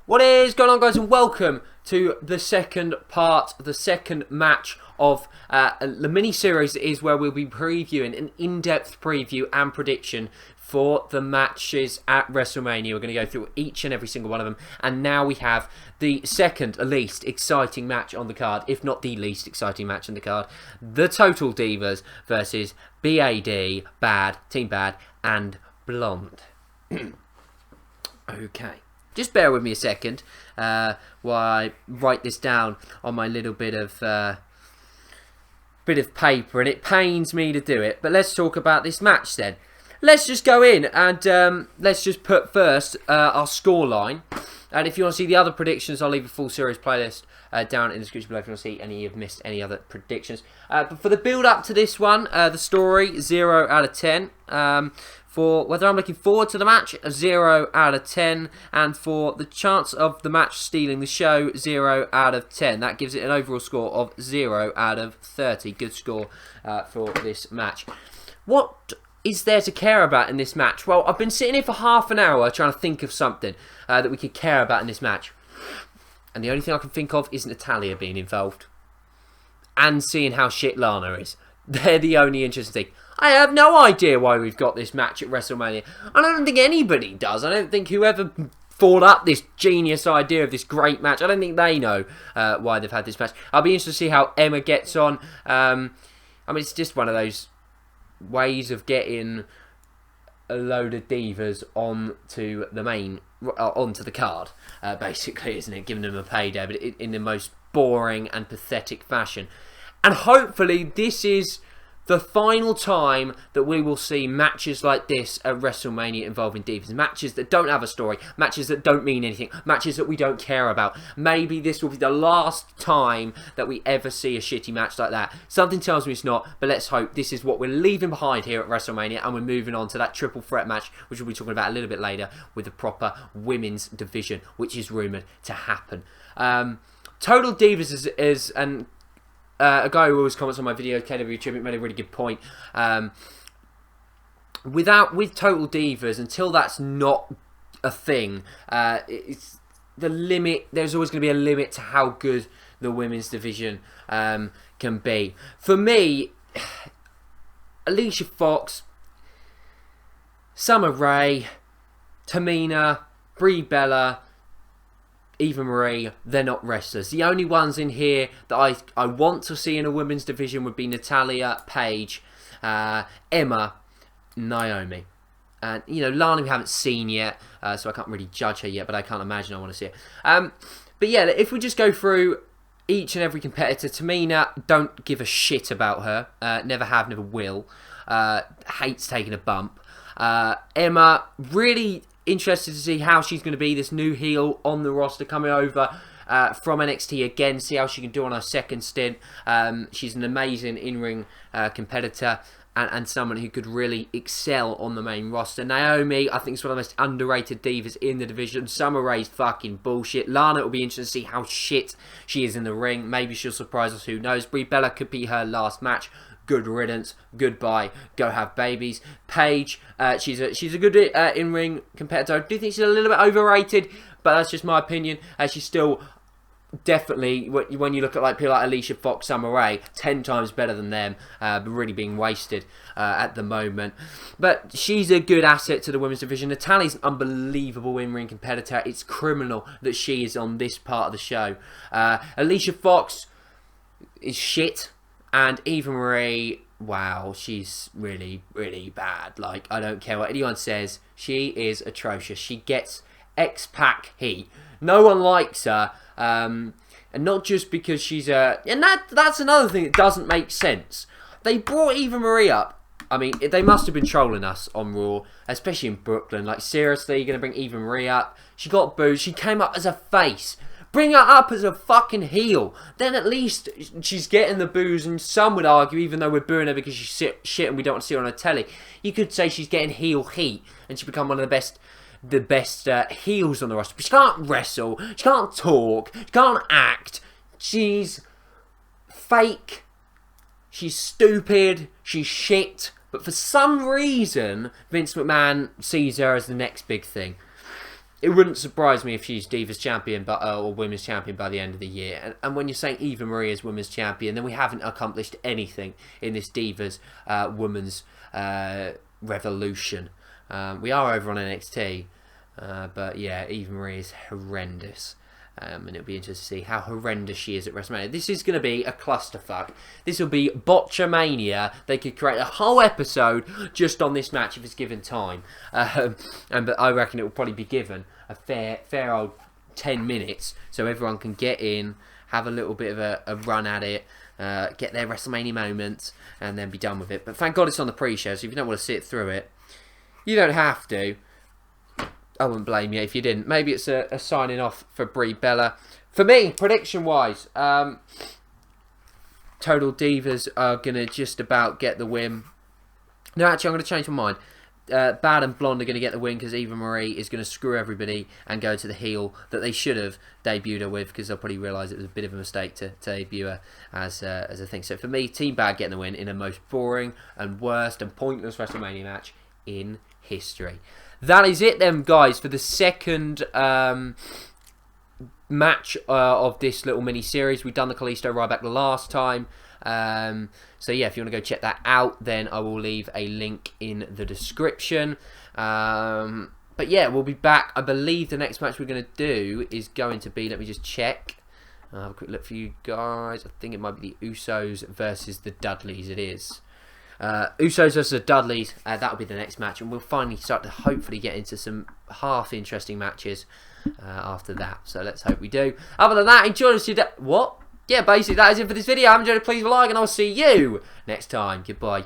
What is going on, guys, and welcome to the second part, the second match of the mini-series is where we'll be previewing an in-depth preview and prediction for the matches at WrestleMania. We're going to go through each and every single one of them, and now we have the second least exciting match on the card, if not the least exciting match on the card, the Total Divas versus B.A.D, B.A.D, Team B.A.D, and Blonde. Okay. Just bear with me a second while I write this down on my little bit of paper, and it pains me to do it. But let's talk about this match then. Let's just go in and let's just put first our scoreline. And if you want to see the other predictions, I'll leave a full series playlist down in the description below if you want to see any you've missed any other predictions. But for the build up to this one, the story 0 out of 10. For whether I'm looking forward to the match, a 0 out of 10. And for the chance of the match stealing the show, 0 out of 10. That gives it an overall score of 0 out of 30. Good score for this match. What is there to care about in this match? Well, I've been sitting here for half an hour trying to think of something that we could care about in this match. And the only thing I can think of is Natalya being involved. And seeing how shit Lana is. They're the only interesting thing. I have no idea why we've got this match at WrestleMania. I don't think anybody does. I don't think whoever thought up this genius idea of this great match, I don't think they know why they've had this match. I'll be interested to see how Emma gets on. I mean, it's just one of those ways of getting a load of divas onto the main, onto the card, basically, isn't it? Giving them a payday, but in the most boring and pathetic fashion. And hopefully this is the final time that we will see matches like this at WrestleMania involving divas. Matches that don't have a story. Matches that don't mean anything. Matches that we don't care about. Maybe this will be the last time that we ever see a shitty match like that. Something tells me it's not, but let's hope this is what we're leaving behind here at WrestleMania, and we're moving on to that triple threat match, which we'll be talking about a little bit later, with the proper women's division, which is rumoured to happen. Total Divas is an... a guy who always comments on my video, KW Tribute, made a really good point. With Total Divas, until that's not a thing, it's the limit. There's always going to be a limit to how good the women's division can be. For me, Alicia Fox, Summer Rae, Tamina, Brie Bella, Eva Marie, they're not wrestlers. The only ones in here that I want to see in a women's division would be Natalya, Paige, Emma, Naomi. And, you know, Lana we haven't seen yet, so I can't really judge her yet, but I can't imagine I want to see her. But yeah, if we just go through each and every competitor, Tamina, don't give a shit about her. Never have, never will. Hates taking a bump. Emma, really interested to see how she's going to be, this new heel on the roster coming over from NXT again, see how she can do on her second stint. She's an amazing in-ring competitor and someone who could really excel on the main roster. Naomi, I think, is one of the most underrated divas in the division. Summer Rae's fucking bullshit. Lana, will be interesting to see how shit she is in the ring. Maybe she'll surprise us, who knows. Brie Bella could be her last match. Good riddance, goodbye, go have babies. Paige, she's a good in-ring competitor. I do think she's a little bit overrated, but that's just my opinion. She's still definitely, when you look at like people like Alicia Fox, Summer Rae, 10 times better than them, but really being wasted at the moment. But she's a good asset to the women's division. Natalya's an unbelievable in-ring competitor. It's criminal that she is on this part of the show. Alicia Fox is shit. And Eva Marie, wow, she's really, really bad. Like, I don't care what anyone says. She is atrocious. She gets X-Pac heat. No one likes her. And not just because she's a... And that's another thing that doesn't make sense. They brought Eva Marie up. I mean, they must have been trolling us on Raw, especially in Brooklyn. Like, seriously, you're going to bring Eva Marie up? She got booed. She came up as a face. Bring her up as a fucking heel. Then at least she's getting the boos, and some would argue, even though we're booing her because she's shit and we don't want to see her on a telly, you could say she's getting heel heat and she's become one of the best heels on the roster. But she can't wrestle, she can't talk, she can't act. She's fake, she's stupid, she's shit. But for some reason, Vince McMahon sees her as the next big thing. it wouldn't surprise me if she's Divas champion or Women's champion by the end of the year. And when you're saying Eva Marie is Women's champion, then we haven't accomplished anything in this Divas Women's revolution. We are over on NXT, but yeah, Eva Marie is horrendous. And it'll be interesting to see how horrendous she is at WrestleMania. This is going to be a clusterfuck. This will be Botchamania. They could create a whole episode just on this match if it's given time. But I reckon it will probably be given a fair old 10 minutes so everyone can get in, have a little bit of a run at it, get their WrestleMania moments, and then be done with it. But thank God it's on the pre-show, so if you don't want to sit through it, you don't have to. I wouldn't blame you if you didn't. Maybe it's a signing off for Brie Bella. For me, prediction-wise, Total Divas are going to just about get the win. No, actually, I'm going to change my mind. B.A.D and Blonde are going to get the win because Eva Marie is going to screw everybody and go to the heel that they should have debuted her with, because they'll probably realise it was a bit of a mistake to debut her as a thing. So for me, Team B.A.D getting the win in the most boring and worst and pointless WrestleMania match in history. That is it then, guys, for the second match of this little mini-series. We've done the Kalisto Ryback last time. So yeah, if you want to go check that out, then I will leave a link in the description. But yeah, we'll be back. I believe the next match we're going to do is going to be, let me just check. I'll have a quick look for you guys. I think it might be the Usos versus the Dudleys. It is. Usos versus the Dudleys, that'll be the next match, and we'll finally start to hopefully get into some half interesting matches after that, so let's hope we do. Other than that, enjoy the what? Yeah, basically that is it for this video. I'm enjoying it, please like, and I'll see you next time. Goodbye.